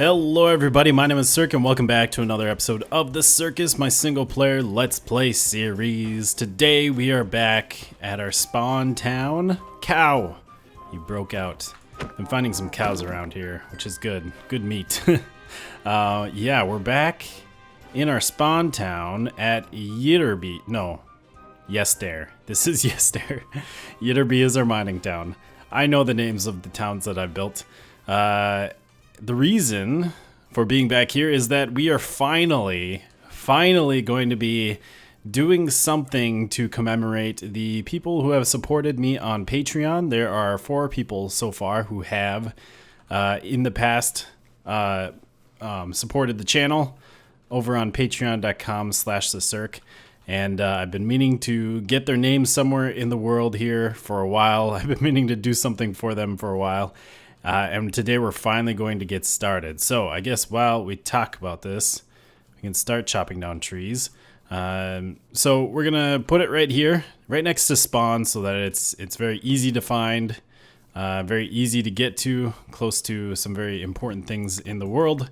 Hello everybody, my name is Sirhcus and welcome back to another episode of the Sirhcus, my single player Let's Play series. Today we are back at our spawn town. Cow! You broke out. I'm finding some cows around here, which is good. Good meat. Yeah, we're back in our spawn town at Ytterby. No, Yester. This is Yester. Ytterby is our mining town. I know the names of the towns that I've built. The reason for being back here is that we are finally going to be doing something to commemorate the people who have supported me on Patreon. There are 4 people so far who have, in the past, supported the channel over on patreon.com/theSirhc. And I've been meaning to get their names somewhere in the world here for a while. I've been meaning to do something for them for a while. And today we're finally going to get started. So I guess while we talk about this, we can start chopping down trees. So we're gonna put it right here, right next to spawn, so that it's very easy to find, very easy to get to, close to some very important things in the world.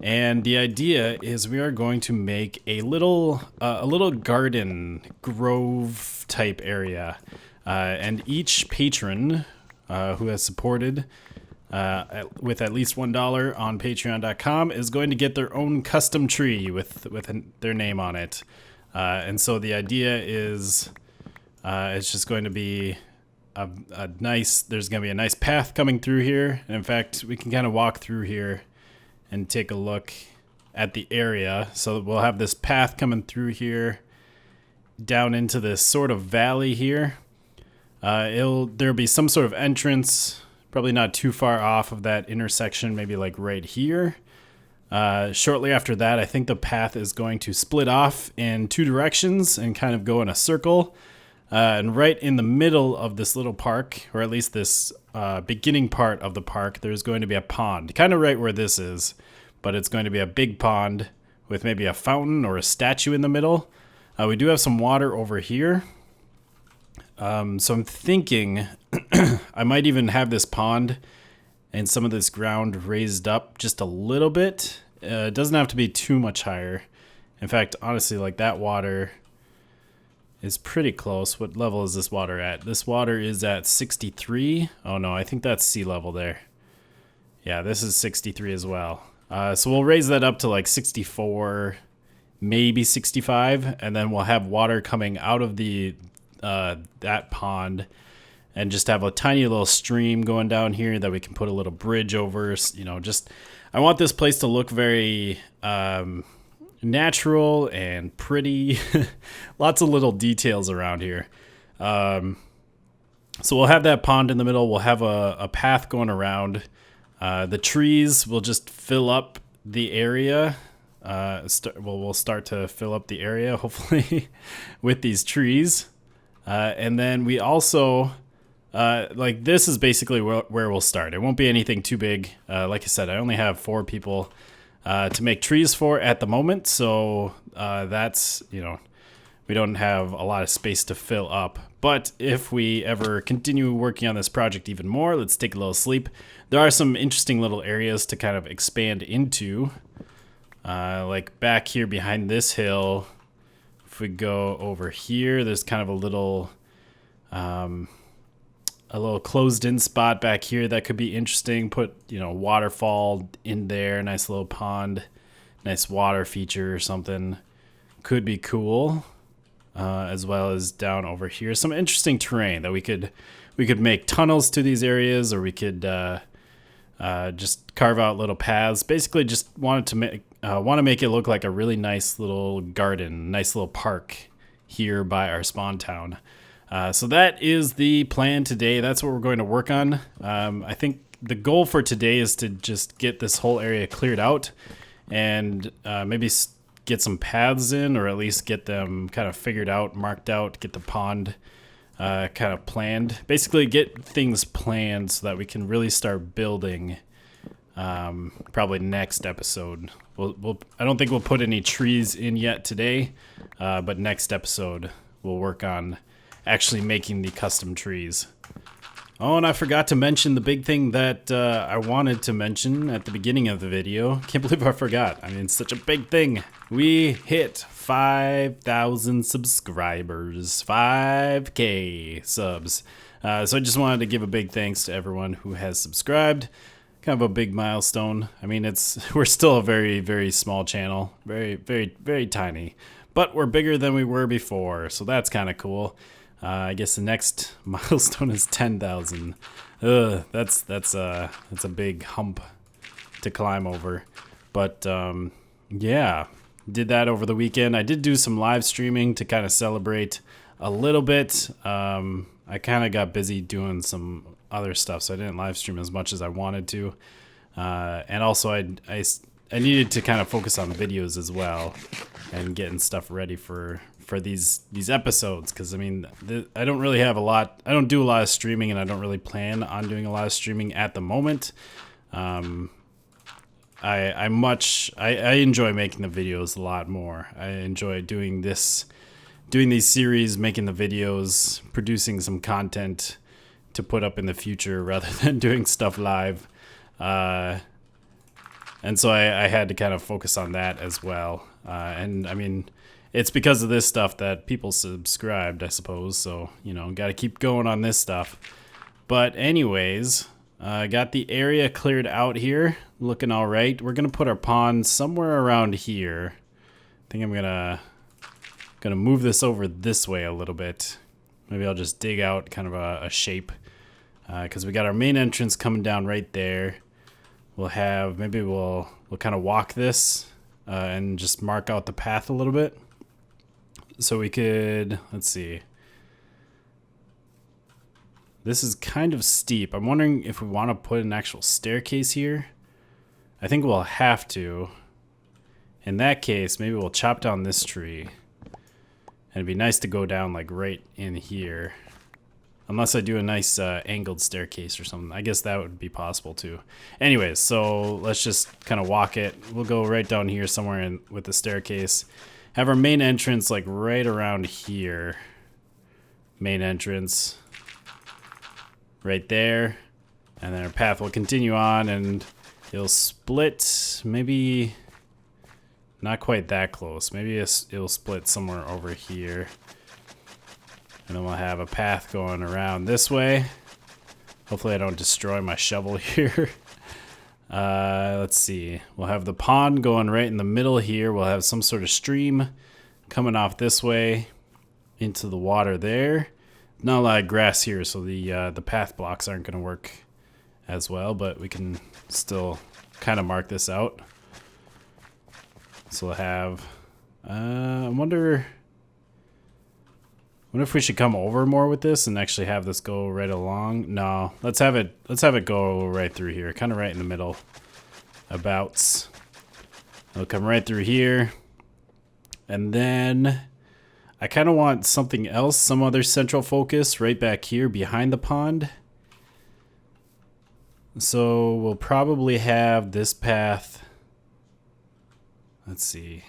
And the idea is we are going to make a little garden grove type area, and each patron who has supported with at least $1 on patreon.com is going to get their own custom tree with their name on it. And so the idea is it's just going to be there's going to be a nice path coming through here. And in fact, we can kind of walk through here and take a look at the area. So we'll have this path coming through here down into this sort of valley here. There'll be some sort of entrance, probably not too far off of that intersection, maybe like right here. Shortly after that, I think the path is going to split off in 2 directions and kind of go in a circle. And right in the middle of this little park, or at least this beginning part of the park, there's going to be a pond, kind of right where this is, but it's going to be a big pond with maybe a fountain or a statue in the middle. We do have some water over here. So I'm thinking I might even have this pond and some of this ground raised up just a little bit. It doesn't have to be too much higher. In fact, honestly, like that water is pretty close. What level is this water at? This water is at 63. Oh no, I think that's sea level there. Yeah, this is 63 as well. So we'll raise that up to like 64, maybe 65, and then we'll have water coming out of that pond, and just have a tiny little stream going down here that we can put a little bridge over. You know, just I want this place to look very natural and pretty. Lots of little details around here. So we'll have that pond in the middle. We'll have a path going around. The trees will just fill up the area. We'll start to fill up the area, hopefully, with these trees. And then we also, like this is basically where we'll start. It won't be anything too big. Like I said, I only have 4 people to make trees for at the moment. So that's, you know, we don't have a lot of space to fill up. But if we ever continue working on this project even more, let's take a little sleep. There are some interesting little areas to kind of expand into. Like back here behind this hill. If we go over here, there's kind of a little closed-in spot back here that could be interesting. Put, you know, waterfall in there, nice little pond, nice water feature or something. Could be cool. As well as down over here, some interesting terrain that we could make tunnels to these areas, or we could just carve out little paths. Basically, just want to make it look like a really nice little garden, nice little park here by our spawn town. So that is the plan today. That's what we're going to work on. I think the goal for today is to just get this whole area cleared out and maybe get some paths in, or at least get them kind of figured out, marked out, get the pond kind of planned. Basically get things planned so that we can really start building probably next episode. I don't think we'll put any trees in yet today, but next episode we'll work on actually making the custom trees. Oh, and I forgot to mention the big thing that I wanted to mention at the beginning of the video. Can't believe I forgot. I mean, it's such a big thing. We hit 5,000 subscribers, 5K subs. So I just wanted to give a big thanks to everyone who has subscribed. Kind of a big milestone. I mean, we're still a very, very small channel. Very, very, very tiny. But we're bigger than we were before, so that's kind of cool. I guess the next milestone is 10,000. That's a big hump to climb over. But yeah, did that over the weekend. I did do some live streaming to kind of celebrate a little bit. I kind of got busy doing some other stuff, so I didn't live stream as much as I wanted to. And also I needed to kind of focus on videos as well and getting stuff ready for these episodes, because I mean I don't really have a lot. I don't do a lot of streaming, and I don't really plan on doing a lot of streaming at the moment. I enjoy making the videos a lot more. I enjoy doing these series, making the videos, producing some content to put up in the future rather than doing stuff live. And so I had to kind of focus on that as well. And I mean, it's because of this stuff that people subscribed, I suppose. So, you know, got to keep going on this stuff. But anyways, I got the area cleared out here. Looking all right. We're going to put our pond somewhere around here. I think I'm going to move this over this way a little bit. Maybe I'll just dig out kind of a shape. Because we got our main entrance coming down right there. We'll kind of walk this and just mark out the path a little bit. So we could, let's see. This is kind of steep. I'm wondering if we want to put an actual staircase here. I think we'll have to. In that case, maybe we'll chop down this tree. And it'd be nice to go down like right in here. Unless I do a nice angled staircase or something. I guess that would be possible too. Anyways, so let's just kind of walk it. We'll go right down here somewhere with the staircase. Have our main entrance like right around here. Main entrance. Right there. And then our path will continue on and it'll split maybe not quite that close. Maybe it'll split somewhere over here. And then we'll have a path going around this way. Hopefully I don't destroy my shovel here. Let's see. We'll have the pond going right in the middle here. We'll have some sort of stream coming off this way into the water there. Not a lot of grass here, so the path blocks aren't going to work as well, but we can still kind of mark this out. So we'll have... I wonder if we should come over more with this and actually have this go right along. No, let's have it go right through here, kind of right in the middle. Abouts. It'll come right through here. And then I kind of want something else, some other central focus right back here behind the pond. So we'll probably have this path. Let's see.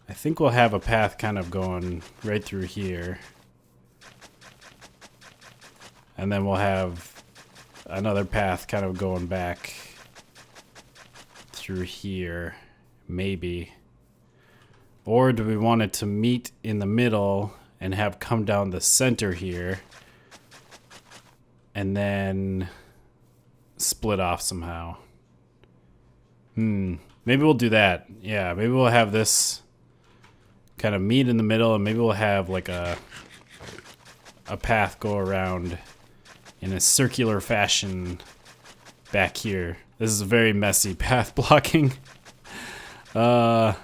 I think we'll have a path kind of going right through here. And then we'll have another path kind of going back through here, maybe. Or do we want it to meet in the middle and have come down the center here and then split off somehow? Maybe we'll do that. Yeah, maybe we'll have this kind of meet in the middle, and maybe we'll have like a path go around in a circular fashion back here. This is a very messy path blocking. Yeah,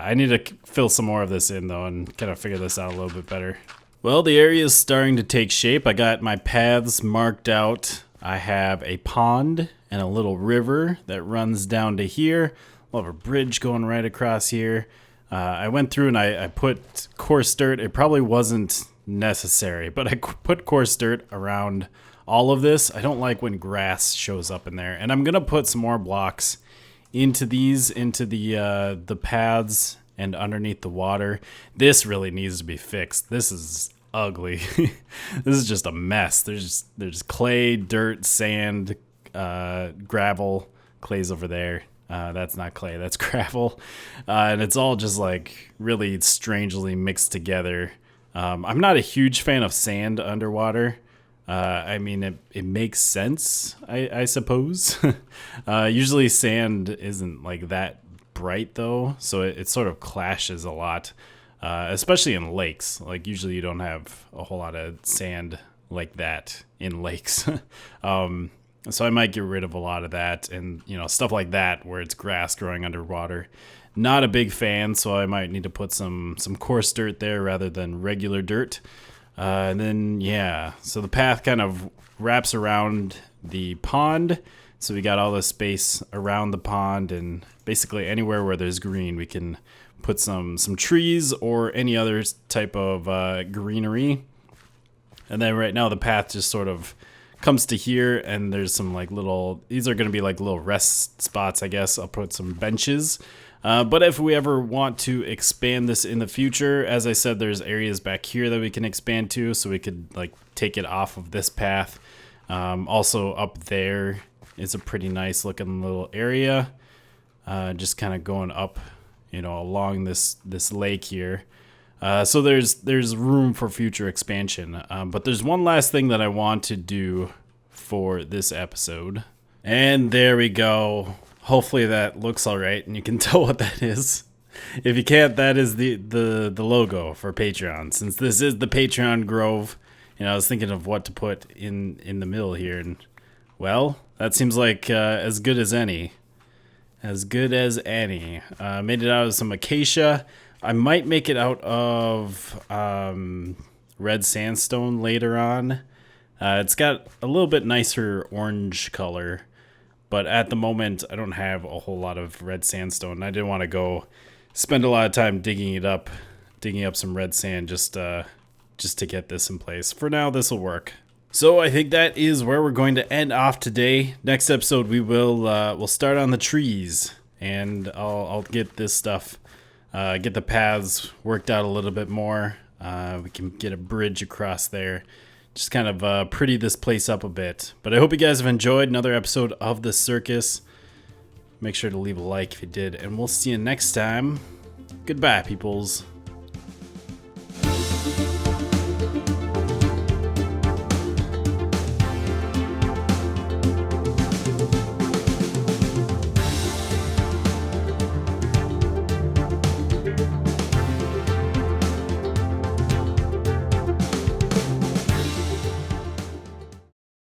I need to fill some more of this in though and kind of figure this out a little bit better. Well, the area is starting to take shape. I got my paths marked out. I have a pond and a little river that runs down to here. We'll have a bridge going right across here. I went through and I put coarse dirt. It probably wasn't necessary, but I put coarse dirt around all of this. I don't like when grass shows up in there. And I'm going to put some more blocks into the paths and underneath the water. This really needs to be fixed. This is ugly. This is just a mess. There's clay, dirt, sand, gravel. Clay's over there. That's not clay, that's gravel. And it's all just like really strangely mixed together. I'm not a huge fan of sand underwater. I mean, it makes sense, I suppose. Usually sand isn't like that bright though, so it sort of clashes a lot, especially in lakes. Like usually you don't have a whole lot of sand like that in lakes. So I might get rid of a lot of that, and stuff like that where it's grass growing underwater. Not a big fan, so I might need to put some coarse dirt there rather than regular dirt. And then yeah, so the path kind of wraps around the pond. So we got all the space around the pond, and basically anywhere where there's green, we can put some trees or any other type of greenery. And then right now the path just sort of comes to here, and there's some like these are going to be like little rest spots, I guess. I'll put some benches. But if we ever want to expand this in the future, as I said, there's areas back here that we can expand to, so we could like take it off of this path. Also up there is a pretty nice looking little area, just kind of going up, along this lake here. So there's room for future expansion. But there's one last thing that I want to do for this episode. And there we go. Hopefully that looks all right and you can tell what that is. If you can't, that is the logo for Patreon. Since this is the Patreon Grove, I was thinking of what to put in the middle here, and well, that seems like as good as any. As good as any. Made it out of some acacia. I might make it out of red sandstone later on. It's got a little bit nicer orange color, but at the moment I don't have a whole lot of red sandstone. I didn't want to go spend a lot of time digging up some red sand just to get this in place. For now, this will work. So I think that is where we're going to end off today. Next episode we will we'll start on the trees, and I'll get this stuff. Get the paths worked out a little bit more. We can get a bridge across there. Just kind of pretty this place up a bit. But I hope you guys have enjoyed another episode of The Sirhcus. Make sure to leave a like if you did, and we'll see you next time. Goodbye, peoples.